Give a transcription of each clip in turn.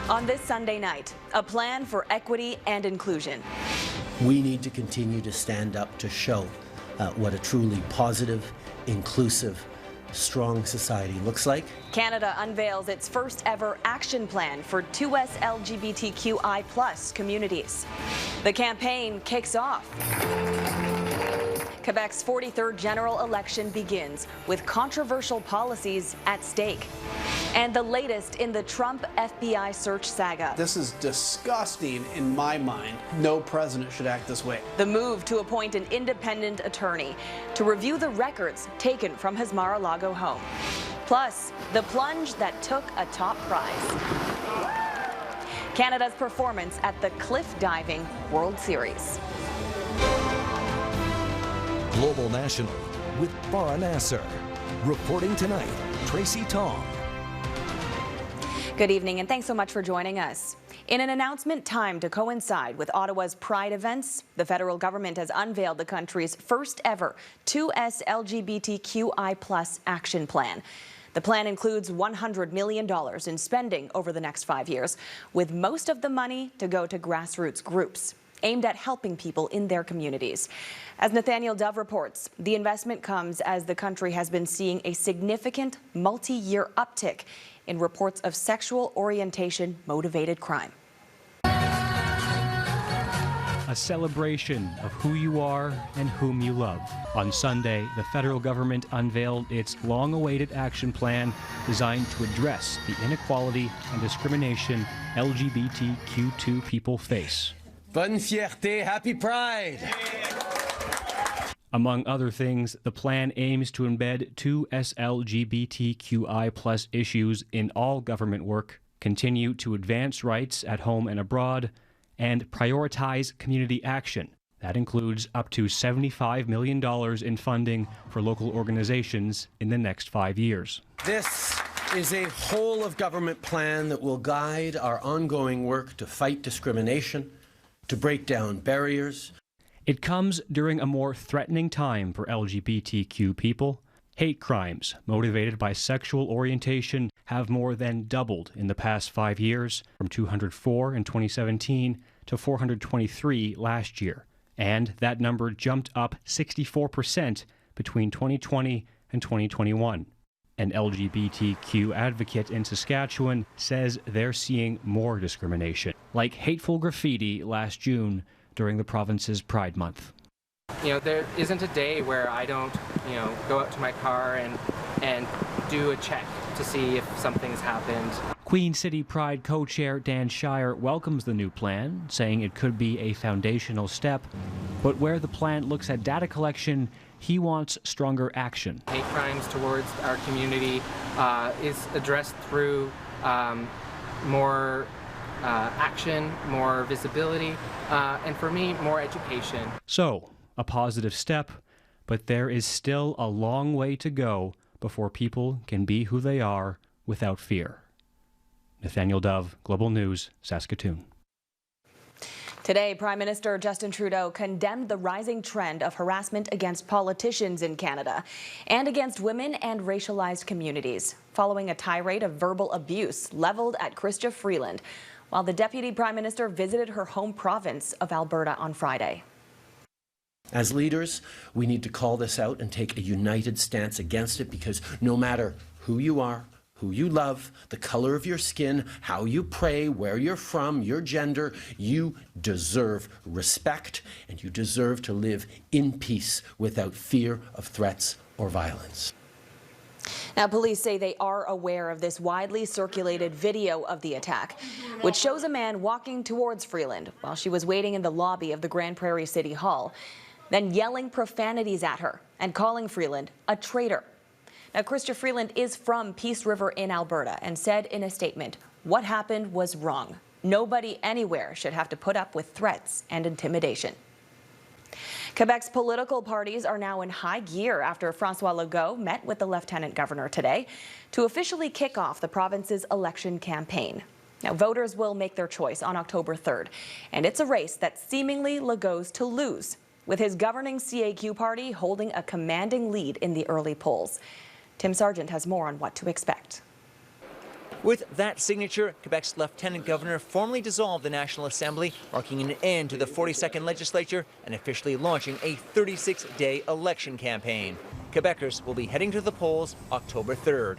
On this Sunday night, a plan for equity and inclusion. We need to continue to stand up to show what a truly positive, inclusive, strong society looks like. Canada unveils its first ever action plan for 2SLGBTQI+ communities. The campaign kicks off. Quebec's 43rd general election begins with controversial policies at stake. And the latest in the Trump FBI search saga. This is disgusting in my mind. No president should act this way. The move to appoint an independent attorney to review the records taken from his Mar-a-Lago home. Plus, the plunge that took a top prize. Canada's performance at the cliff diving World Series. Global National with Farah Nasser. Reporting tonight, Tracy Tong. Good evening, and thanks so much for joining us. In an announcement timed to coincide with Ottawa's Pride events, the federal government has unveiled the country's first ever 2SLGBTQI+ action plan. The plan includes $100 million in spending over the next 5 years, with most of the money to go to grassroots groups aimed at helping people in their communities. As Nathaniel Dove reports, the investment comes as the country has been seeing a significant multi-year uptick in reports of sexual orientation-motivated crime. A celebration of who you are and whom you love. On Sunday, the federal government unveiled its long-awaited action plan designed to address the inequality and discrimination LGBTQ2 people face. Bonne fierté, happy Pride! Among other things, the plan aims to embed 2SLGBTQI+ issues in all government work, continue to advance rights at home and abroad, and prioritize community action. That includes up to $75 million in funding for local organizations in the next 5 years. This is a whole-of-government plan that will guide our ongoing work to fight discrimination, to break down barriers. It comes during a more threatening time for LGBTQ people. Hate crimes motivated by sexual orientation have more than doubled in the past 5 years, from 204 in 2017 to 423 last year. And that number jumped up 64% between 2020 and 2021. An LGBTQ advocate in Saskatchewan says they're seeing more discrimination, like hateful graffiti last June during the province's Pride Month. You know, there isn't a day where I don't, go out to my car and do a check to see if something's happened. Queen City Pride co-chair Dan Shire welcomes the new plan, saying it could be a foundational step. But where the plan looks at data collection, he wants stronger action. Hate crimes towards our community is addressed through more action, more visibility, and for me, more education. So, a positive step, but there is still a long way to go before people can be who they are without fear. Nathaniel Dove, Global News, Saskatoon. Today, Prime Minister Justin Trudeau condemned the rising trend of harassment against politicians in Canada and against women and racialized communities, following a tirade of verbal abuse leveled at Chrystia Freeland, while the Deputy Prime Minister visited her home province of Alberta on Friday. As leaders, we need to call this out and take a united stance against it, because no matter who you are, who you love, the color of your skin, how you pray, where you're from, your gender, you deserve respect, and you deserve to live in peace without fear of threats or violence. Now, police say they are aware of this widely circulated video of the attack, which shows a man walking towards Freeland while she was waiting in the lobby of the Grand Prairie City Hall, then yelling profanities at her and calling Freeland a traitor. Now, Chrystia Freeland is from Peace River in Alberta and said in a statement, "What happened was wrong. Nobody anywhere should have to put up with threats and intimidation." Quebec's political parties are now in high gear after François Legault met with the Lieutenant Governor today to officially kick off the province's election campaign. Now, voters will make their choice on October 3rd, and it's a race that seemingly Legault's to lose, with his governing CAQ party holding a commanding lead in the early polls. Tim Sargeant has more on what to expect. With that signature, Quebec's Lieutenant Governor formally dissolved the National Assembly, marking an end to the 42nd legislature and officially launching a 36-day election campaign. Quebecers will be heading to the polls October 3rd.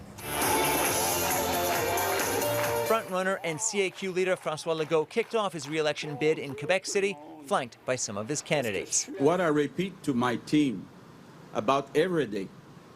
Frontrunner and CAQ leader François Legault kicked off his re-election bid in Quebec City, flanked by some of his candidates. What I repeat to my team about every day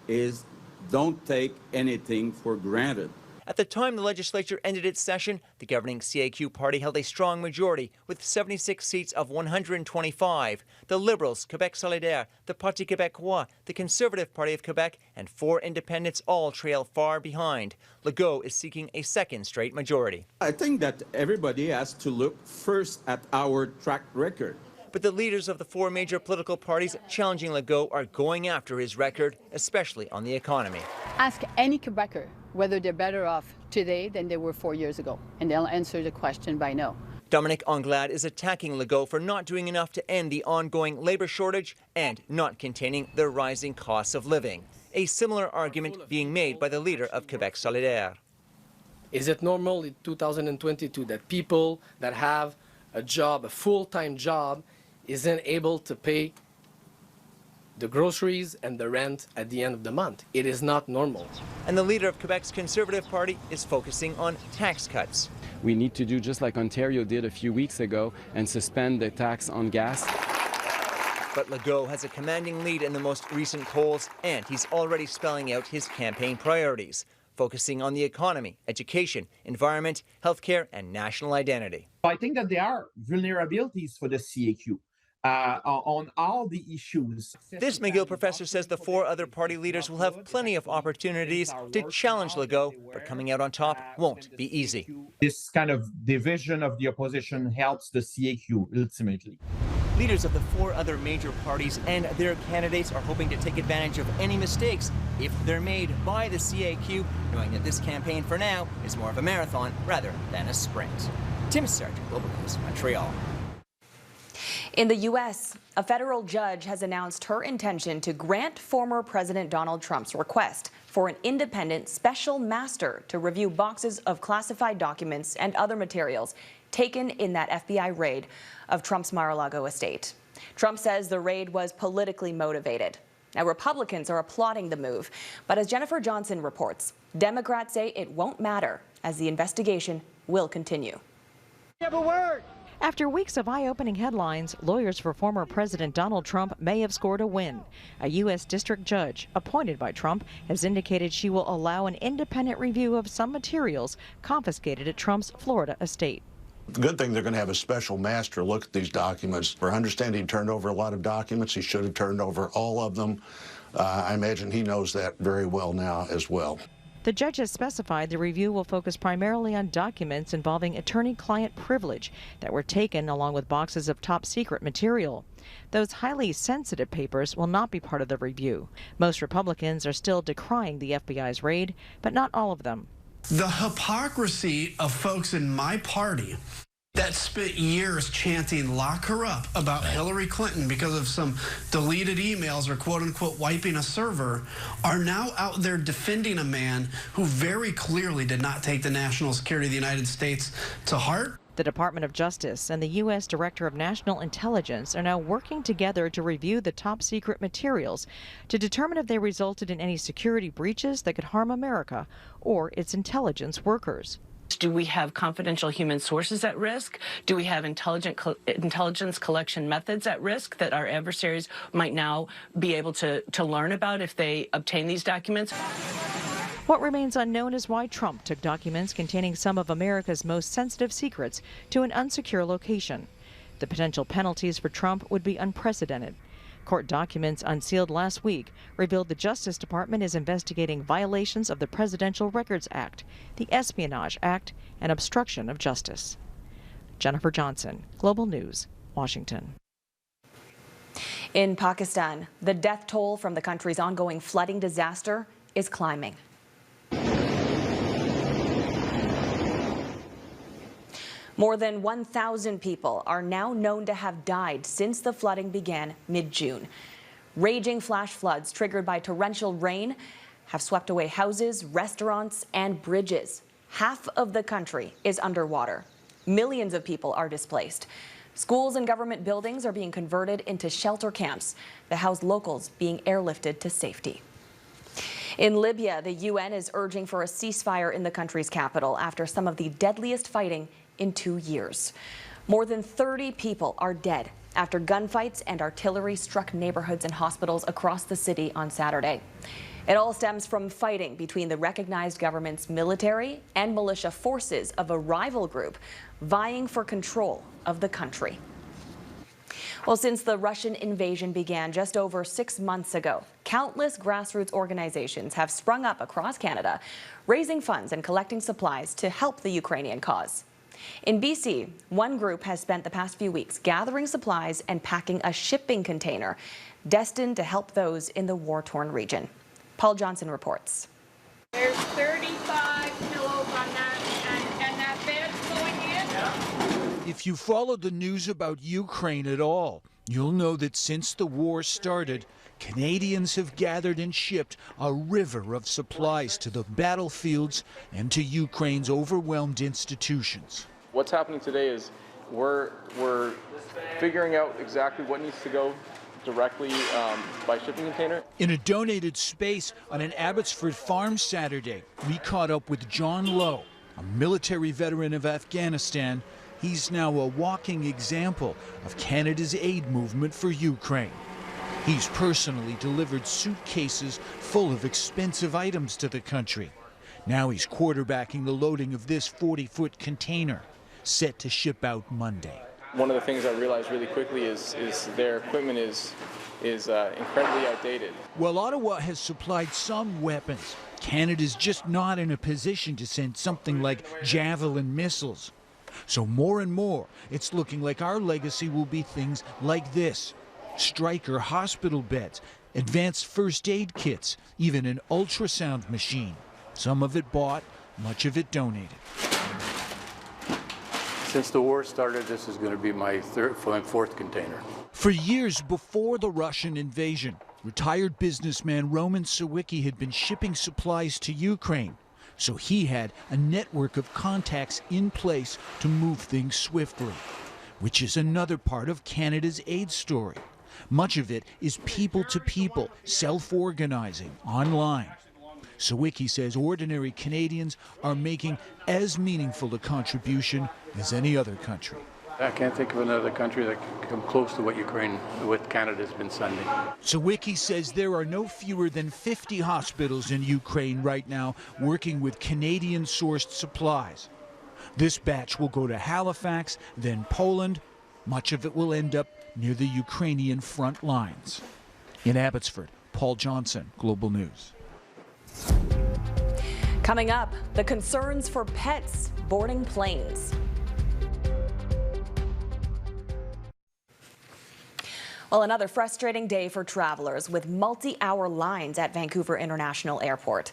is don't take anything for granted. At the time the legislature ended its session, the governing CAQ party held a strong majority with 76 seats of 125. The Liberals, Québec Solidaire, the Parti Québécois, the Conservative Party of Quebec, and 4 independents all trail far behind. Legault is seeking a second straight majority. I think that everybody has to look first at our track record. But the leaders of the 4 major political parties challenging Legault are going after his record, especially on the economy. Ask any Quebecer whether they're better off today than they were 4 years ago, and they'll answer the question by no. Dominic Anglade is attacking Legault for not doing enough to end the ongoing labor shortage and not containing the rising costs of living. A similar argument being made by the leader of Québec Solidaire. Is it normal in 2022 that people that have a job, a full-time job, isn't able to pay the groceries and the rent at the end of the month? It is not normal. And the leader of Quebec's Conservative Party is focusing on tax cuts. We need to do just like Ontario did a few weeks ago and suspend the tax on gas. But Legault has a commanding lead in the most recent polls, and he's already spelling out his campaign priorities, focusing on the economy, education, environment, healthcare, and national identity. I think that there are vulnerabilities for the CAQ. On all the issues. This McGill professor says the 4 other party leaders will have plenty of opportunities to challenge Legault, but coming out on top won't be easy. This kind of division of the opposition helps the CAQ ultimately. Leaders of the 4 other major parties and their candidates are hoping to take advantage of any mistakes if they're made by the CAQ, knowing that this campaign for now is more of a marathon rather than a sprint. Tim Sargeant, Global News, Montreal. In the U.S., a federal judge has announced her intention to grant former President Donald Trump's request for an independent special master to review boxes of classified documents and other materials taken in that FBI raid of Trump's Mar-a-Lago estate. Trump says the raid was politically motivated. Now, Republicans are applauding the move, but as Jennifer Johnson reports, Democrats say it won't matter as the investigation will continue. Have a word. After weeks of eye-opening headlines, lawyers for former President Donald Trump may have scored a win. A U.S. district judge appointed by Trump has indicated she will allow an independent review of some materials confiscated at Trump's Florida estate. The good thing, they're going to have a special master look at these documents. For understanding, he turned over a lot of documents. He should have turned over all of them. I imagine he knows that very well now as well. The judge has specified the review will focus primarily on documents involving attorney-client privilege that were taken along with boxes of top-secret material. Those highly sensitive papers will not be part of the review. Most Republicans are still decrying the FBI's raid, but not all of them. The hypocrisy of folks in my party that spent years chanting "lock her up" about Hillary Clinton because of some deleted emails or quote-unquote wiping a server are now out there defending a man who very clearly did not take the national security of the United States to heart. The Department of Justice and the U.S. Director of National Intelligence are now working together to review the top-secret materials to determine if they resulted in any security breaches that could harm America or its intelligence workers. Do we have confidential human sources at risk? Do we have intelligence collection methods at risk that our adversaries might now be able to learn about if they obtain these documents? What remains unknown is why Trump took documents containing some of America's most sensitive secrets to an unsecure location. The potential penalties for Trump would be unprecedented. Court documents unsealed last week revealed the Justice Department is investigating violations of the Presidential Records Act, the Espionage Act, and obstruction of justice. Jennifer Johnson, Global News, Washington. In Pakistan, the death toll from the country's ongoing flooding disaster is climbing. More than 1,000 people are now known to have died since the flooding began mid-June. Raging flash floods triggered by torrential rain have swept away houses, restaurants, and bridges. half of the country is underwater. Millions of people are displaced. Schools and government buildings are being converted into shelter camps that house locals being airlifted to safety. In Libya, the UN is urging for a ceasefire in the country's capital after some of the deadliest fighting in 2 years. More than 30 people are dead after gunfights and artillery struck neighborhoods and hospitals across the city on Saturday. It all stems from fighting between the recognized government's military and militia forces of a rival group vying for control of the country. Well, since the Russian invasion began just over 6 months ago, countless grassroots organizations have sprung up across Canada, raising funds and collecting supplies to help the Ukrainian cause. In BC, one group has spent the past few weeks gathering supplies and packing a shipping container destined to help those in the war-torn region. Paul Johnson reports. There's 35 kilos on that, and that bed's going in? Yeah. If you follow the news about Ukraine at all, you'll know that since the war started, Canadians have gathered and shipped a river of supplies to the battlefields and to Ukraine's overwhelmed institutions. What's happening today is we're figuring out exactly what needs to go directly by shipping container. In a donated space on an Abbotsford farm Saturday, we caught up with John Lowe, a military veteran of Afghanistan. He's now a walking example of Canada's aid movement for Ukraine. He's personally delivered suitcases full of expensive items to the country. Now he's quarterbacking the loading of this 40-foot container, set to ship out Monday. One of the things I realized really quickly is their equipment is incredibly outdated. While Ottawa has supplied some weapons, Canada's just not in a position to send something like Javelin missiles. So more and more, it's looking like our legacy will be things like this: Stryker hospital beds, advanced first aid kits, even an ultrasound machine. Some of it bought, much of it donated. Since the war started, this is going to be my fourth container. For years before the Russian invasion, retired businessman Roman Sawicki had been shipping supplies to Ukraine. So he had a network of contacts in place to move things swiftly, which is another part of Canada's aid story. Much of it is people-to-people, self-organizing, online. Sawicki says ordinary Canadians are making as meaningful a contribution as any other country. I can't think of another country that can come close to what Canada's been sending. Sawicki says there are no fewer than 50 hospitals in Ukraine right now working with Canadian-sourced supplies. This batch will go to Halifax, then Poland. Much of it will end up near the Ukrainian front lines. In Abbotsford, Paul Johnson, Global News. Coming up, the concerns for pets boarding planes. Well, another frustrating day for travelers with multi-hour lines at Vancouver International Airport.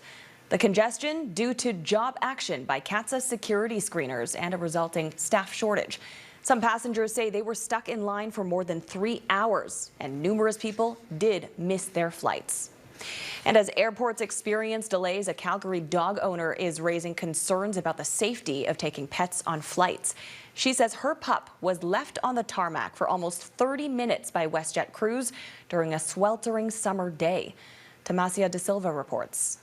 The congestion due to job action by CATSA security screeners and a resulting staff shortage. Some passengers say they were stuck in line for more than 3 hours, and numerous people did miss their flights. And as airports experience delays, a Calgary dog owner is raising concerns about the safety of taking pets on flights. She says her pup was left on the tarmac for almost 30 minutes by WestJet crews during a sweltering summer day. Tamasia De Silva reports.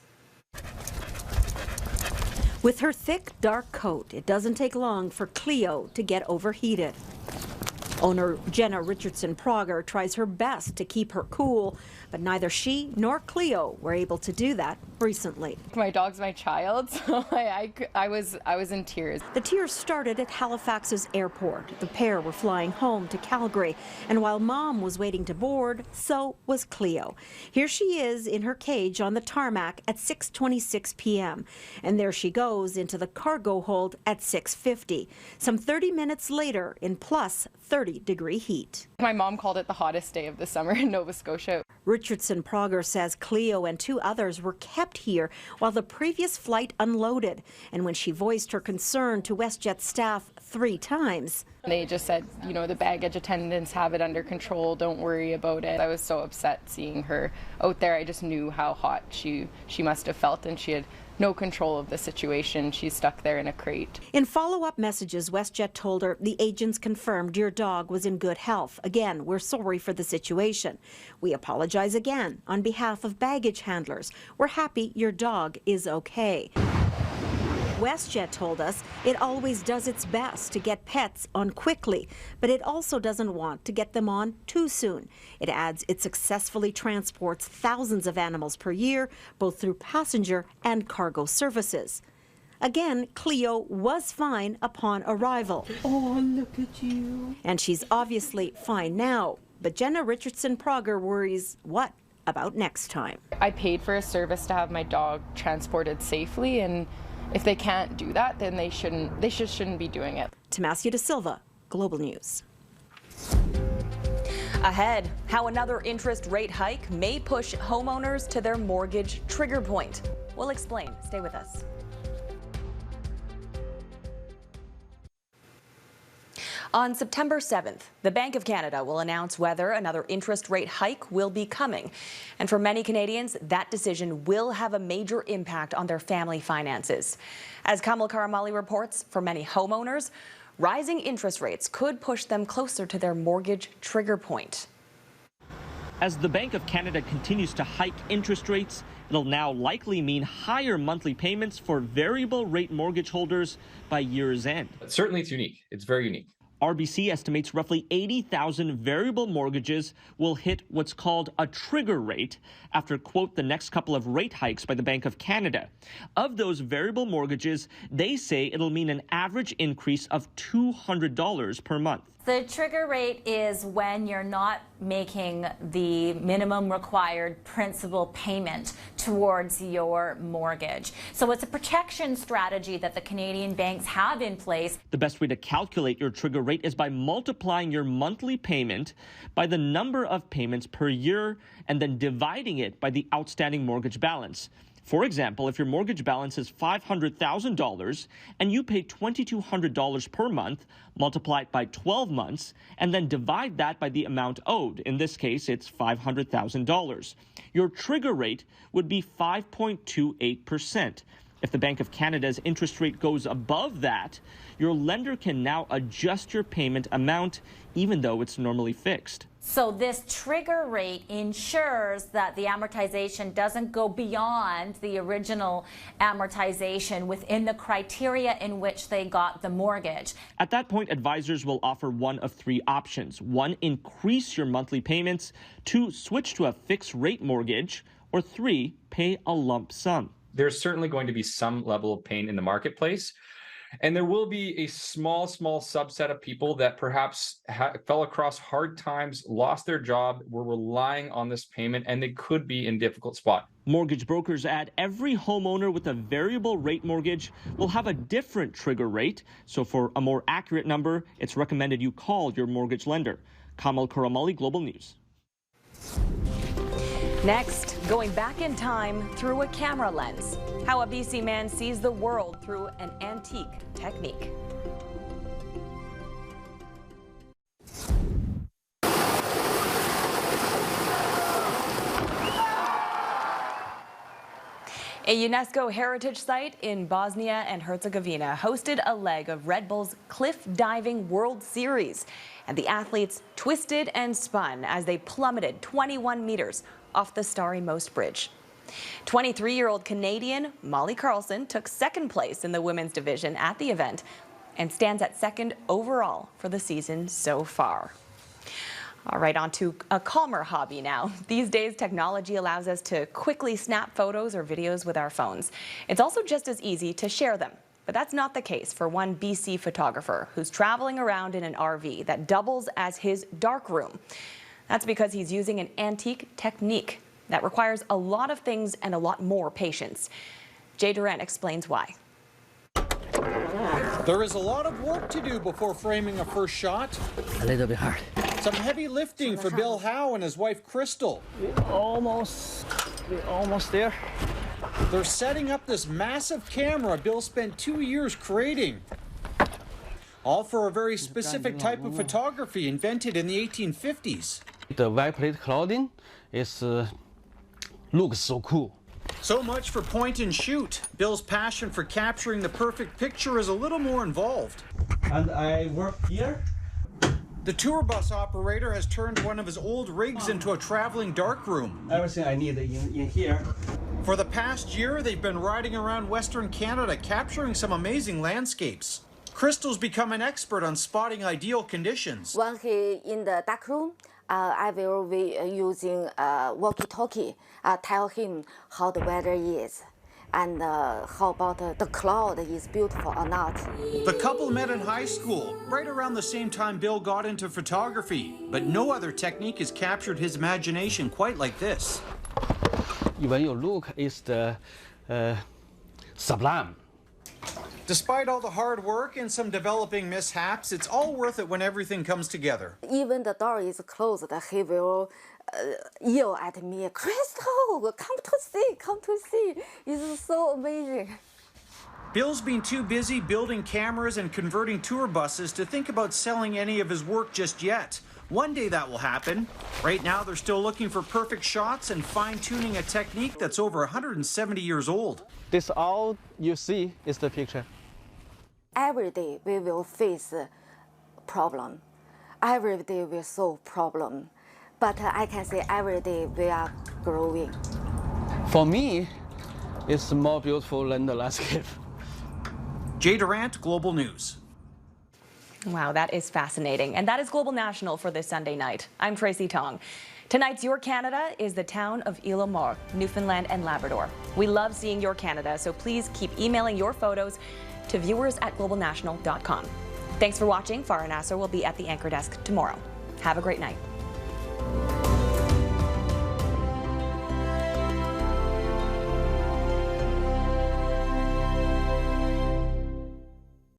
With her thick, dark coat, it doesn't take long for Cleo to get overheated. Owner Jenna Richardson-Prager tries her best to keep her cool, but neither she nor Cleo were able to do that recently. My dog's my child, so I was in tears. The tears started at Halifax's airport. The pair were flying home to Calgary, and while Mom was waiting to board, so was Cleo. Here she is in her cage on the tarmac at 6:26 p.m., and there she goes into the cargo hold at 6:50, some 30 minutes later in plus 30-degree heat. My mom called it the hottest day of the summer in Nova Scotia. Richardson-Prager says Cleo and 2 others were kept here while the previous flight unloaded, and when she voiced her concern to WestJet staff 3 times. They just said, you know, the baggage attendants have it under control, don't worry about it. I was so upset seeing her out there. I just knew how hot she must have felt, and she had no control of the situation. She's stuck there in a crate. In follow-up messages, WestJet told her the agents confirmed your dog was in good health. Again, we're sorry for the situation. We apologize again on behalf of baggage handlers. We're happy your dog is okay. WestJet told us it always does its best to get pets on quickly, but it also doesn't want to get them on too soon. It adds it successfully transports thousands of animals per year, both through passenger and cargo services. Again, Cleo was fine upon arrival. Oh, look at you. And she's obviously fine now. But Jenna Richardson-Prager worries, what about next time? I paid for a service to have my dog transported safely, and if they can't do that, then they just shouldn't be doing it. Tomasio da Silva, Global News. Ahead, how another interest rate hike may push homeowners to their mortgage trigger point. We'll explain. Stay with us. On September 7th, the Bank of Canada will announce whether another interest rate hike will be coming. And for many Canadians, that decision will have a major impact on their family finances. As Kamal Karamali reports, for many homeowners, rising interest rates could push them closer to their mortgage trigger point. As the Bank of Canada continues to hike interest rates, it'll now likely mean higher monthly payments for variable rate mortgage holders by year's end. Certainly it's unique. It's very unique. RBC estimates roughly 80,000 variable mortgages will hit what's called a trigger rate after, quote, the next couple of rate hikes by the Bank of Canada. Of those variable mortgages, they say it'll mean an average increase of $200 per month. The trigger rate is when you're not making the minimum required principal payment towards your mortgage. So it's a protection strategy that the Canadian banks have in place. The best way to calculate your trigger rate is by multiplying your monthly payment by the number of payments per year and then dividing it by the outstanding mortgage balance. For example, if your mortgage balance is $500,000 and you pay $2,200 per month, multiply it by 12 months, and then divide that by the amount owed. In this case, it's $500,000. Your trigger rate would be 5.28%. If the Bank of Canada's interest rate goes above that, your lender can now adjust your payment amount, even though it's normally fixed. So this trigger rate ensures that the amortization doesn't go beyond the original amortization within the criteria in which they got the mortgage. At that point, advisors will offer one of three options. One, increase your monthly payments. Two, switch to a fixed rate mortgage. Or three, pay a lump sum. There's certainly going to be some level of pain in the marketplace. And there will be a small subset of people that perhaps fell across hard times, lost their job, were relying on this payment, and they could be in a difficult spot. Mortgage brokers add every homeowner with a variable rate mortgage will have a different trigger rate. So for a more accurate number, it's recommended you call your mortgage lender. Kamal Karamali, Global News. Next, going back in time through a camera lens. How a BC man sees the world through an antique technique. A UNESCO heritage site in Bosnia and Herzegovina hosted a leg of Red Bull's Cliff Diving World Series, and the athletes twisted and spun as they plummeted 21 meters off the Starry Most Bridge. 23-year-old Canadian Molly Carlson took second place in the women's division at the event and stands at second overall for the season so far. All right, on to a calmer hobby now. These days, technology allows us to quickly snap photos or videos with our phones. It's also just as easy to share them. But that's not the case for one BC photographer who's traveling around in an RV that doubles as his darkroom. That's because he's using an antique technique that requires a lot of things and a lot more patience. Jay Durant explains why. There is a lot of work to do before framing a first shot. A little bit hard. Some heavy lifting for Bill Howe and his wife Crystal. We're almost there. They're setting up this massive camera Bill spent 2 years creating. All for a very specific type of photography invented in the 1850s. The white plate clothing looks so cool. So much for point and shoot. Bill's passion for capturing the perfect picture is a little more involved. And I work here. The tour bus operator has turned one of his old rigs into a traveling darkroom. Everything I need in here. For the past year, they've been riding around Western Canada capturing some amazing landscapes. Crystal's become an expert on spotting ideal conditions. When he in the dark room, I will be using walkie-talkie, tell him how the weather is and how about the cloud is beautiful or not. The couple met in high school, right around the same time Bill got into photography, but no other technique has captured his imagination quite like this. When you look, it's the sublime. Despite all the hard work and some developing mishaps, it's all worth it when everything comes together. Even the door is closed, he will yell at me, "Crystal, come to see, come to see." It's so amazing. Bill's been too busy building cameras and converting tour buses to think about selling any of his work just yet. One day that will happen. Right now, they're still looking for perfect shots and fine-tuning a technique that's over 170 years old. This all you see is the picture. Every day we will face problem. Every day we solve problem. But I can say every day we are growing. For me, it's more beautiful than the landscape. Jay Durant, Global News. Wow, that is fascinating. And that is Global National for this Sunday night. I'm Tracy Tong. Tonight's Your Canada is the town of Île-aux-Morts, Newfoundland and Labrador. We love seeing your Canada, so please keep emailing your photos to viewers@globalnational.com. Thanks for watching. Farah Nasser will be at the anchor desk tomorrow. Have a great night.